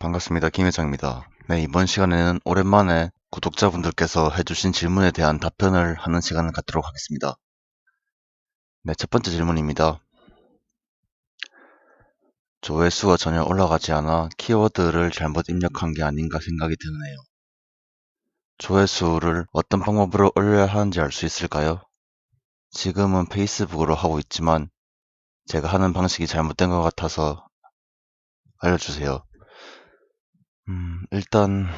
반갑습니다. 김회장입니다. 네, 이번 시간에는 오랜만에 구독자분들께서 해주신 질문에 대한 답변을 하는 시간을 갖도록 하겠습니다. 네, 첫 번째 질문입니다. 조회수가 전혀 올라가지 않아 키워드를 잘못 입력한 게 아닌가 생각이 드네요. 조회수를 어떤 방법으로 올려야 하는지 알 수 있을까요? 지금은 페이스북으로 하고 있지만 제가 하는 방식이 잘못된 것 같아서 알려주세요. 일단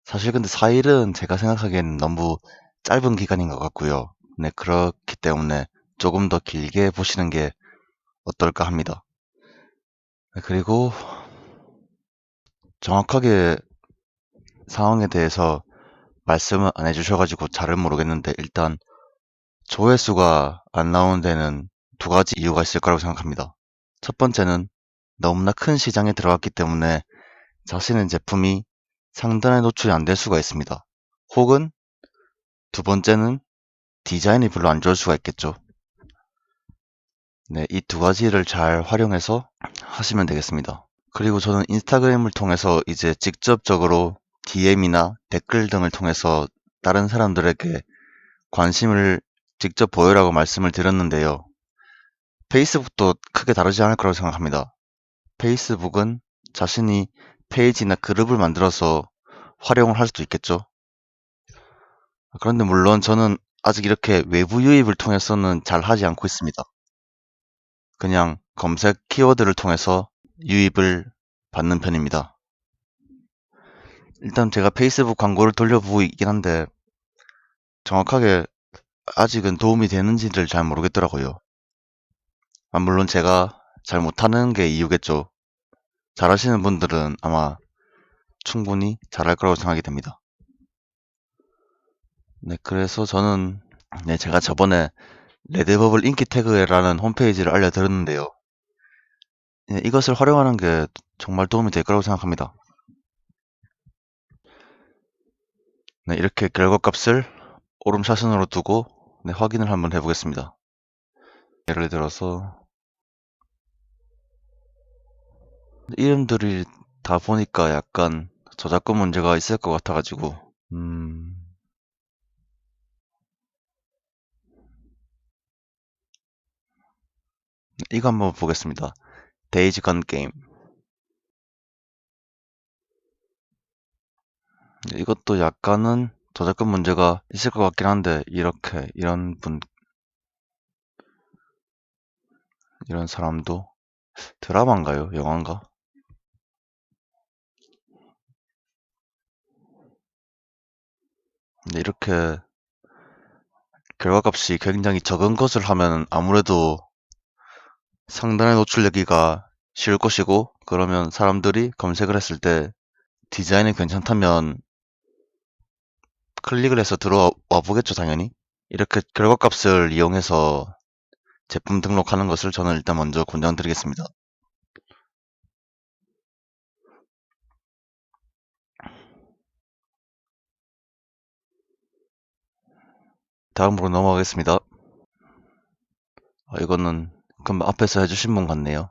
사실 근데 4일은 제가 생각하기에는 너무 짧은 기간인 것 같고요. 네, 그렇기 때문에 조금 더 길게 보시는 게 어떨까 합니다. 네, 그리고 정확하게 상황에 대해서 말씀을 안 해주셔가지고 잘은 모르겠는데 일단 조회수가 안 나오는 데는 두 가지 이유가 있을 거라고 생각합니다. 첫 번째는 너무나 큰 시장에 들어갔기 때문에 자신의 제품이 상단에 노출이 안 될 수가 있습니다. 혹은 두 번째는 디자인이 별로 안 좋을 수가 있겠죠. 네, 이 두 가지를 잘 활용해서 하시면 되겠습니다. 그리고 저는 인스타그램을 통해서 이제 직접적으로 DM이나 댓글 등을 통해서 다른 사람들에게 관심을 직접 보여라고 말씀을 드렸는데요. 페이스북도 크게 다르지 않을 거라고 생각합니다. 페이스북은 자신이 페이지나 그룹을 만들어서 활용을 할 수도 있겠죠. 그런데 물론 저는 아직 이렇게 외부 유입을 통해서는 잘 하지 않고 있습니다. 그냥 검색 키워드를 통해서 유입을 받는 편입니다. 일단 제가 페이스북 광고를 돌려보고 있긴 한데 정확하게 아직은 도움이 되는지를 잘 모르겠더라고요. 물론 제가 잘 못하는 게 이유겠죠. 잘하시는 분들은 아마 충분히 잘할 거라고 생각이 됩니다. 네, 그래서 저는 제가 저번에 레드버블 인기 태그라는 홈페이지를 알려드렸는데요. 이것을 활용하는 게 정말 도움이 될 거라고 생각합니다. 네, 이렇게 결과값을 오름차순으로 두고 확인을 한번 해보겠습니다. 예를 들어서 이름들이 다 보니까 약간 저작권 문제가 있을 것 같아가지고 이거 한번 보겠습니다. 데이지 건 게임. 이것도 약간은 저작권 문제가 있을 것 같긴 한데 이렇게 이런 사람도 드라마인가요? 영화인가? 근데 이렇게 결과값이 굉장히 적은 것을 하면 아무래도 상단에 노출되기가 쉬울 것이고 그러면 사람들이 검색을 했을 때 디자인이 괜찮다면 클릭을 해서 들어와 보겠죠, 당연히. 이렇게 결과값을 이용해서 제품 등록하는 것을 저는 일단 먼저 권장드리겠습니다. 다음으로 넘어가겠습니다. 이거는 금방 앞에서 해주신 분 같네요.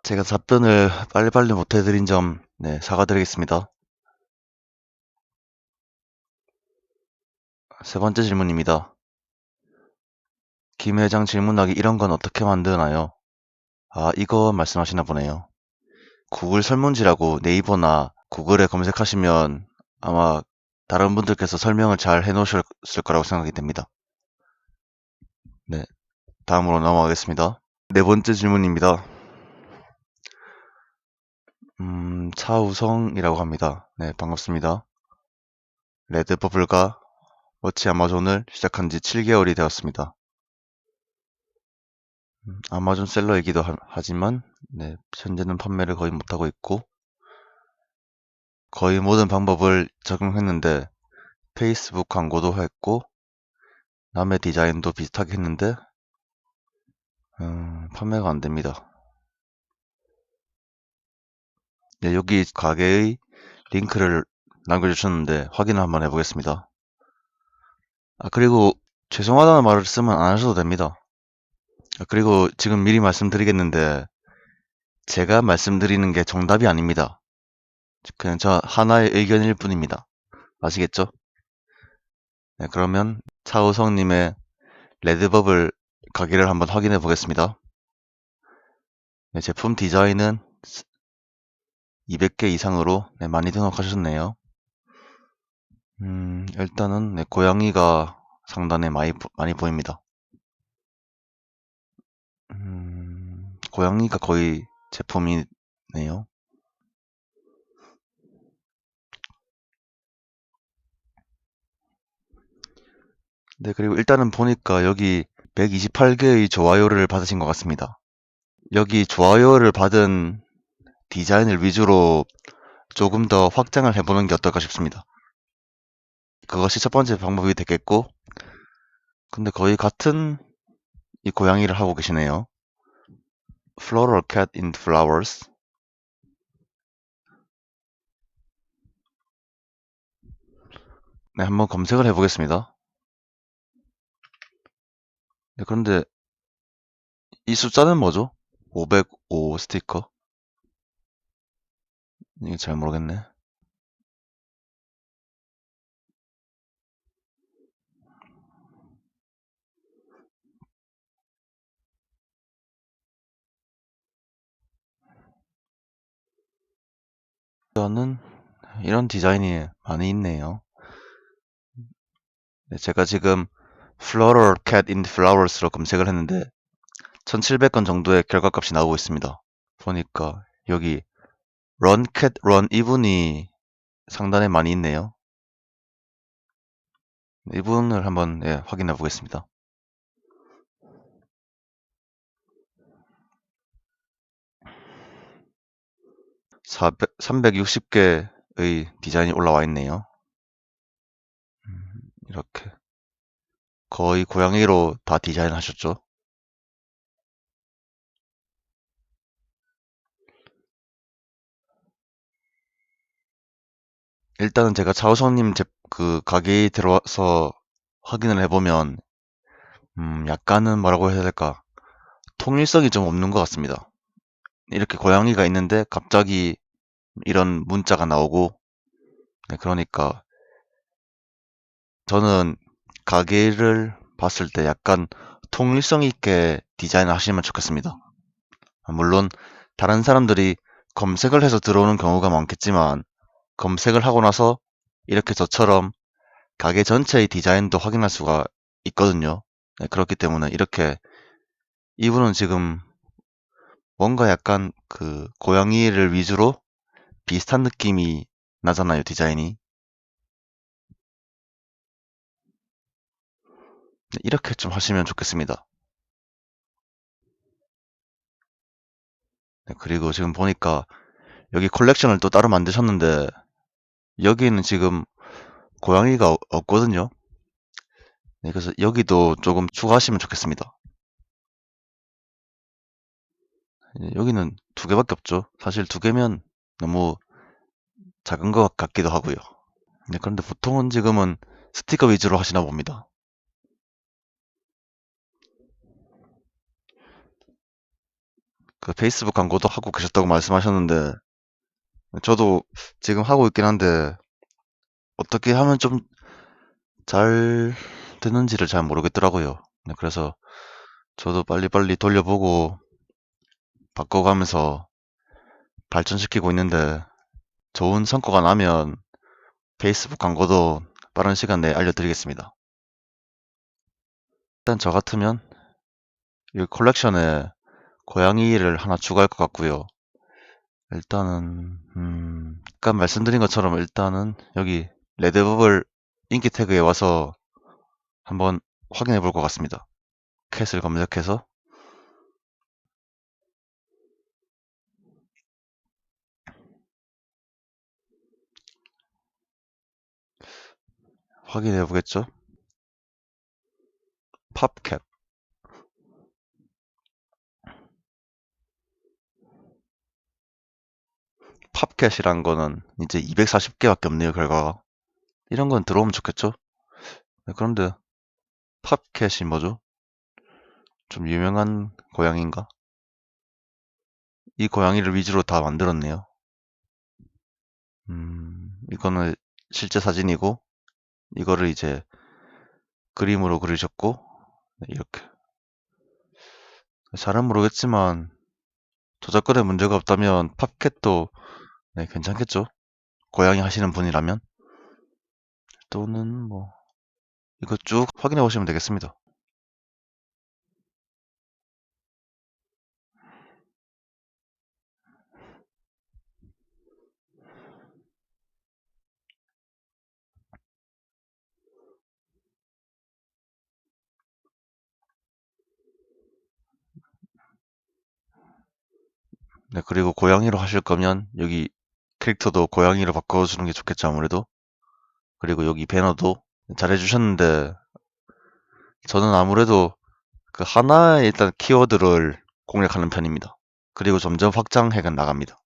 제가 답변을 빨리빨리 못해드린 점 사과드리겠습니다. 세 번째 질문입니다. 김 회장 질문하기 이런 건 어떻게 만드나요? 이거 말씀하시나 보네요. 구글 설문지라고 네이버나 구글에 검색하시면 아마 다른 분들께서 설명을 잘 해놓으셨을 거라고 생각이 됩니다. 네, 다음으로 넘어가겠습니다. 네 번째 질문입니다. 차우성이라고 합니다. 네, 반갑습니다. 레드버블과 워치 아마존을 시작한 지 7개월이 되었습니다. 아마존 셀러이기도 하지만 현재는 판매를 거의 못하고 있고 거의 모든 방법을 적용했는데 페이스북 광고도 했고 남의 디자인도 비슷하게 했는데 판매가 안 됩니다. 네, 여기 가게의 링크를 남겨주셨는데 확인을 한번 해보겠습니다. 그리고 죄송하다는 말을 쓰면 안 하셔도 됩니다. 그리고 지금 미리 말씀드리겠는데 제가 말씀드리는 게 정답이 아닙니다. 그냥 저 하나의 의견일 뿐입니다. 아시겠죠? 네, 그러면 차우성님의 레드버블 가게를 한번 확인해 보겠습니다. 네, 제품 디자인은 200개 이상으로 네, 많이 등록하셨네요. 일단은 네, 고양이가 상단에 많이 보입니다. 고양이가 거의 제품이네요. 네, 그리고 일단은 보니까 여기 128개의 좋아요를 받으신 것 같습니다. 여기 좋아요를 받은 디자인을 위주로 조금 더 확장을 해보는 게 어떨까 싶습니다. 그것이 첫 번째 방법이 되겠고, 근데 거의 같은 이 고양이를 하고 계시네요. Floral cat in flowers. 네, 한번 검색을 해보겠습니다. 네, 그런데 이 숫자는 뭐죠? 505 스티커? 이게 잘 모르겠네. 저는 이런 디자인이 많이 있네요. 네, 제가 지금 Floral cat in flowers로 검색을 했는데 1700건 정도의 결과값이 나오고 있습니다. 보니까 여기 Run cat run 이분이 상단에 많이 있네요. 이분을 한번 확인해 보겠습니다. 360개의 디자인이 올라와 있네요. 이렇게 거의 고양이로 다 디자인하셨죠? 일단은 제가 차우성님 그 가게에 들어와서 확인을 해보면 약간은 뭐라고 해야 될까? 통일성이 좀 없는 것 같습니다. 이렇게 고양이가 있는데 갑자기 이런 문자가 나오고 네, 그러니까 저는 가게를 봤을 때 약간 통일성 있게 디자인을 하시면 좋겠습니다. 물론 다른 사람들이 검색을 해서 들어오는 경우가 많겠지만 검색을 하고 나서 이렇게 저처럼 가게 전체의 디자인도 확인할 수가 있거든요. 네, 그렇기 때문에 이렇게 이분은 지금 뭔가 약간 그 고양이를 위주로 비슷한 느낌이 나잖아요, 디자인이. 네, 이렇게 좀 하시면 좋겠습니다. 네, 그리고 지금 보니까 여기 컬렉션을 또 따로 만드셨는데 여기는 지금 고양이가 없거든요. 네, 그래서 여기도 조금 추가하시면 좋겠습니다. 여기는 두 개밖에 없죠. 사실 두 개면 너무 작은 것 같기도 하고요. 네, 그런데 보통은 지금은 스티커 위주로 하시나 봅니다. 그 페이스북 광고도 하고 계셨다고 말씀하셨는데 저도 지금 하고 있긴 한데 어떻게 하면 좀 잘 되는지를 잘 모르겠더라고요. 네, 그래서 저도 빨리빨리 돌려보고 바꿔가면서 발전시키고 있는데 좋은 성과가 나면 페이스북 광고도 빠른 시간 내에 알려드리겠습니다. 일단 저 같으면 이 컬렉션에 고양이를 하나 추가할 것 같고요. 일단은 아까 말씀드린 것처럼 일단은 여기 레드버블 인기 태그에 와서 한번 확인해 볼 것 같습니다. 캣을 검색해서 확인해 보겠죠. 팝캣. 팝캣이란 거는 이제 240개밖에 없네요, 결과가. 이런 건 들어오면 좋겠죠? 네, 그런데 팝캣이 뭐죠? 좀 유명한 고양이인가? 이 고양이를 위주로 다 만들었네요. 이거는 실제 사진이고, 이거를 이제 그림으로 그리셨고, 네, 이렇게. 잘은 모르겠지만, 저작권에 문제가 없다면 팝캣도 네, 괜찮겠죠? 고양이 하시는 분이라면. 또는 뭐, 이거 쭉 확인해 보시면 되겠습니다. 네, 그리고 고양이로 하실 거면 여기 캐릭터도 고양이로 바꿔주는 게 좋겠죠, 아무래도. 그리고 여기 배너도 잘해주셨는데, 저는 아무래도 그 하나의 일단 키워드를 공략하는 편입니다. 그리고 점점 확장해 나갑니다.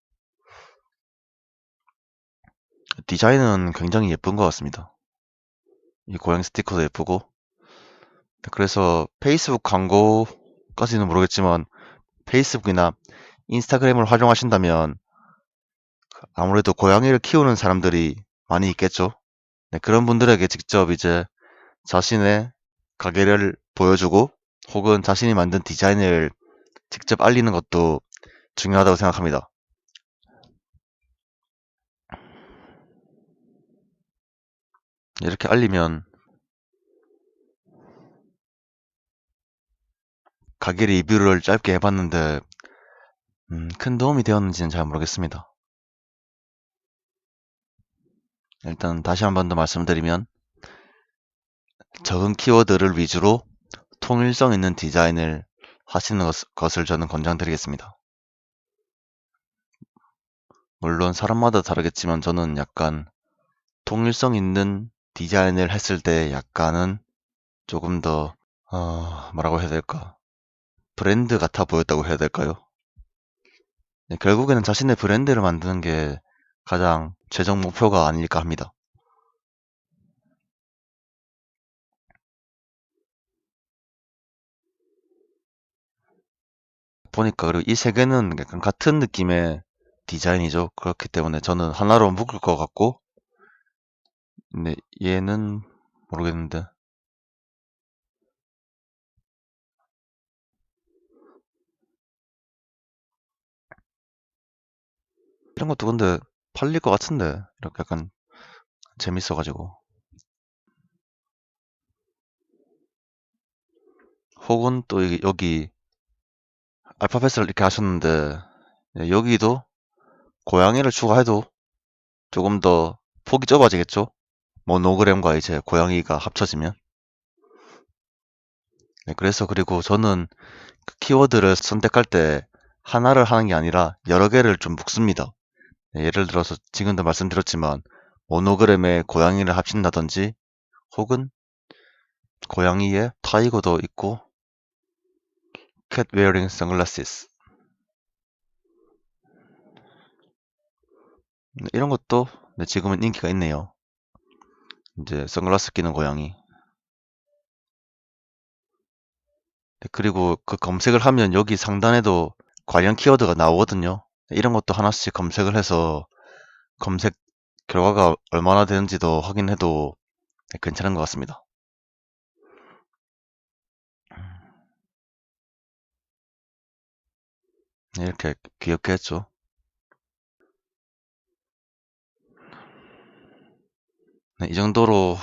디자인은 굉장히 예쁜 것 같습니다. 이 고양이 스티커도 예쁘고. 그래서 페이스북 광고까지는 모르겠지만 페이스북이나 인스타그램을 활용하신다면 아무래도 고양이를 키우는 사람들이 많이 있겠죠. 네, 그런 분들에게 직접 이제 자신의 가게를 보여주고 혹은 자신이 만든 디자인을 직접 알리는 것도 중요하다고 생각합니다. 이렇게 알리면 가게 리뷰를 짧게 해봤는데 큰 도움이 되었는지는 잘 모르겠습니다. 일단 다시 한 번 더 말씀드리면 적은 키워드를 위주로 통일성 있는 디자인을 하시는 것을 저는 권장드리겠습니다. 물론 사람마다 다르겠지만 저는 약간 통일성 있는 디자인을 했을 때 약간은 조금 더 뭐라고 해야 될까? 브랜드 같아 보였다고 해야 될까요? 네, 결국에는 자신의 브랜드를 만드는 게 가장 최종 목표가 아닐까 합니다. 보니까 그리고 이 세 개는 약간 같은 느낌의 디자인이죠. 그렇기 때문에 저는 하나로 묶을 것 같고, 근데 얘는 모르겠는데 이런 것도 근데 팔릴 것 같은데 이렇게 약간 재밌어가지고 혹은 또 여기 알파벳을 이렇게 하셨는데 네, 여기도 고양이를 추가해도 조금 더 폭이 좁아지겠죠? 모노그램과 이제 고양이가 합쳐지면 네, 그래서 그리고 저는 그 키워드를 선택할 때 하나를 하는 게 아니라 여러 개를 좀 묶습니다. 네, 예를 들어서 지금도 말씀드렸지만 모노그램에 고양이를 합친다든지 혹은 고양이에 타이거도 있고 cat wearing sunglasses 이런 것도 네, 지금은 인기가 있네요. 이제 선글라스 끼는 고양이. 네, 그리고 그 검색을 하면 여기 상단에도 관련 키워드가 나오거든요. 네, 이런 것도 하나씩 검색을 해서 검색 결과가 얼마나 되는지도 확인해도 네, 괜찮은 것 같습니다. 네, 이렇게 귀엽게 했죠. 네, 이 정도로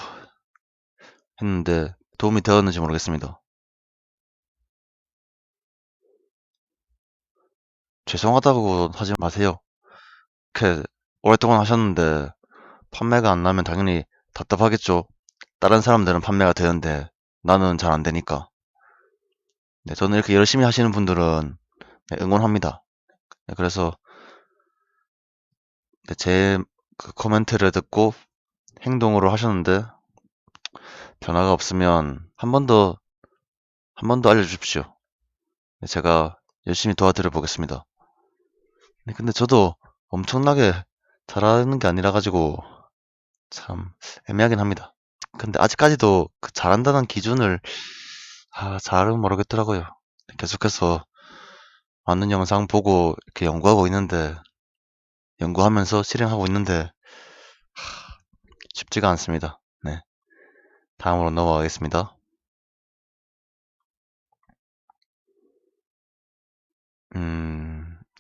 했는데 도움이 되었는지 모르겠습니다. 죄송하다고 하지 마세요. 이렇게 오랫동안 하셨는데 판매가 안 나면 당연히 답답하겠죠. 다른 사람들은 판매가 되는데 나는 잘 안 되니까. 네, 저는 이렇게 열심히 하시는 분들은 네, 응원합니다. 네, 그래서 네, 제그 코멘트를 듣고 행동으로 하셨는데 변화가 없으면 한 번 더 알려주십시오. 네, 제가 열심히 도와드려 보겠습니다. 네, 근데 저도 엄청나게 잘하는 게 아니라 가지고 참 애매하긴 합니다. 근데 아직까지도 그 잘한다는 기준을 잘은 모르겠더라고요. 계속해서 많은 영상 보고 이렇게 연구하고 있는데, 연구하면서 실행하고 있는데, 쉽지가 않습니다. 네. 다음으로 넘어가겠습니다.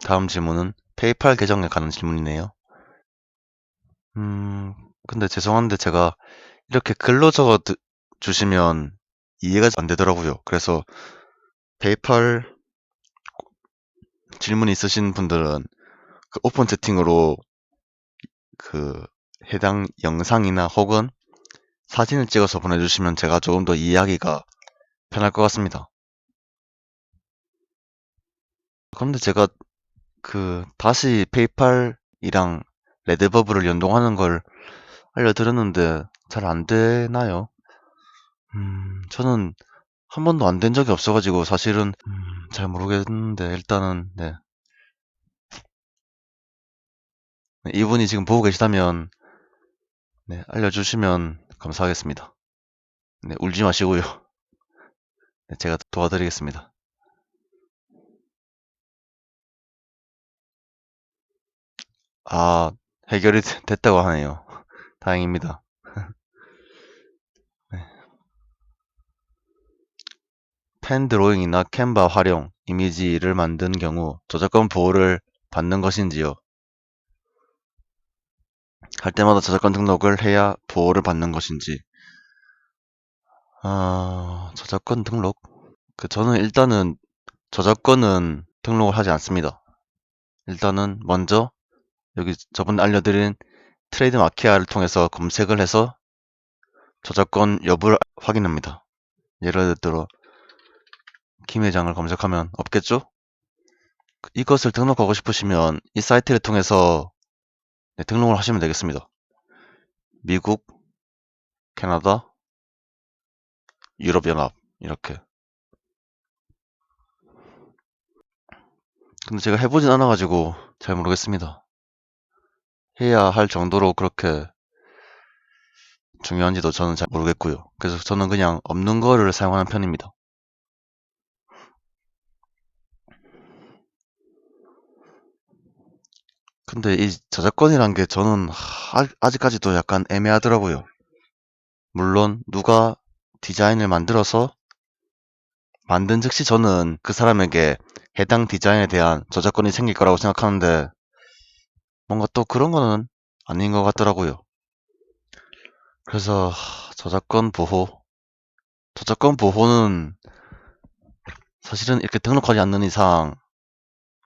다음 질문은 페이팔 계정에 관한 질문이네요. 근데 죄송한데 제가 이렇게 글로 적어 주시면 이해가 안 되더라고요. 그래서 페이팔 질문 있으신 분들은 그 오픈 채팅으로 그 해당 영상이나 혹은 사진을 찍어서 보내주시면 제가 조금 더 이해하기가 편할 것 같습니다. 그런데 제가 다시 페이팔이랑 레드버블을 연동하는 걸 알려드렸는데 잘 안 되나요? 저는 한 번도 안 된 적이 없어가지고 사실은 잘 모르겠는데 일단은 네. 네, 이분이 지금 보고 계시다면 네, 알려주시면 감사하겠습니다. 네, 울지 마시고요. 네, 제가 도와드리겠습니다. 아, 해결이 됐다고 하네요. 다행입니다. 네. 펜 드로잉이나 캔바 활용, 이미지를 만든 경우 저작권 보호를 받는 것인지요? 할 때마다 저작권 등록을 해야 보호를 받는 것인지. 저작권 등록? 저는 일단은 저작권은 등록을 하지 않습니다. 일단은 먼저 여기 저번에 알려드린 트레이드 마키아를 통해서 검색을 해서 저작권 여부를 확인합니다. 예를 들어 김 회장을 검색하면 없겠죠? 이것을 등록하고 싶으시면 이 사이트를 통해서 네, 등록을 하시면 되겠습니다. 미국, 캐나다, 유럽연합 이렇게. 근데 제가 해보진 않아가지고 잘 모르겠습니다. 해야 할 정도로 그렇게 중요한지도 저는 잘 모르겠고요. 그래서 저는 그냥 없는 거를 사용하는 편입니다. 근데 이 저작권이란 게 저는 아직까지도 약간 애매하더라고요. 물론 누가 디자인을 만들어서 만든 즉시 저는 그 사람에게 해당 디자인에 대한 저작권이 생길 거라고 생각하는데 뭔가 또 그런 거는 아닌 것 같더라고요. 그래서 저작권 보호는 사실은 이렇게 등록하지 않는 이상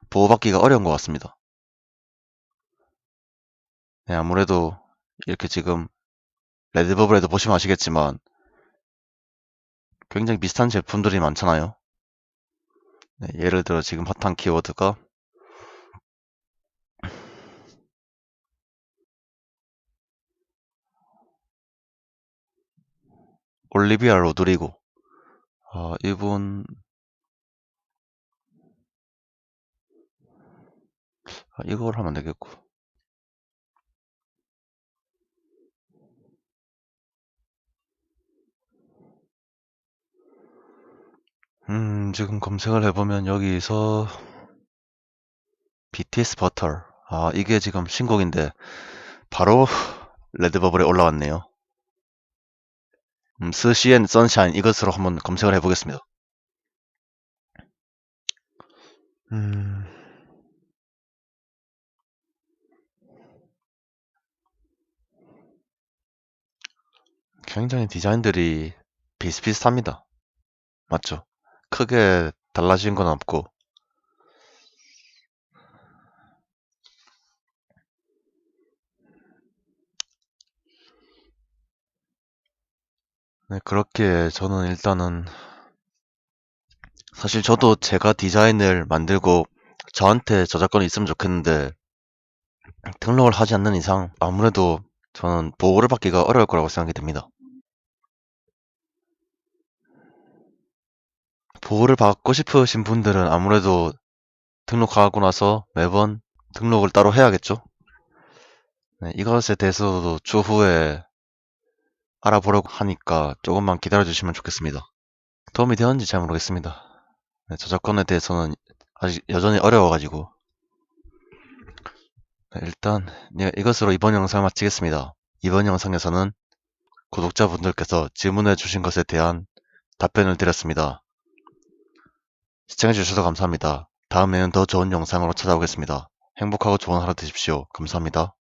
보호받기가 어려운 것 같습니다. 네, 아무래도 이렇게 지금 레드버블에도 보시면 아시겠지만 굉장히 비슷한 제품들이 많잖아요. 네, 예를 들어 지금 핫한 키워드가 올리비아 로드리고. 이분 이걸 하면 되겠고. 지금 검색을 해보면 여기서 BTS 버터. 이게 지금 신곡인데 바로 레드버블에 올라왔네요. 스시앤 선샤인 이것으로 한번 검색을 해보겠습니다. 음, 굉장히 디자인들이 비슷비슷합니다. 맞죠? 크게 달라진 건 없고. 네, 그렇게 저는 일단은 사실 저도 제가 디자인을 만들고 저한테 저작권이 있으면 좋겠는데 등록을 하지 않는 이상 아무래도 저는 보호를 받기가 어려울 거라고 생각이 듭니다. 보호를 받고 싶으신 분들은 아무래도 등록하고 나서 매번 등록을 따로 해야겠죠? 네, 이것에 대해서도 추후에 알아보려고 하니까 조금만 기다려 주시면 좋겠습니다. 도움이 되었는지 잘 모르겠습니다. 네, 저작권에 대해서는 아직 여전히 어려워가지고. 네, 일단 이것으로 이번 영상 마치겠습니다. 이번 영상에서는 구독자분들께서 질문해 주신 것에 대한 답변을 드렸습니다. 시청해주셔서 감사합니다. 다음에는 더 좋은 영상으로 찾아오겠습니다. 행복하고 좋은 하루 되십시오. 감사합니다.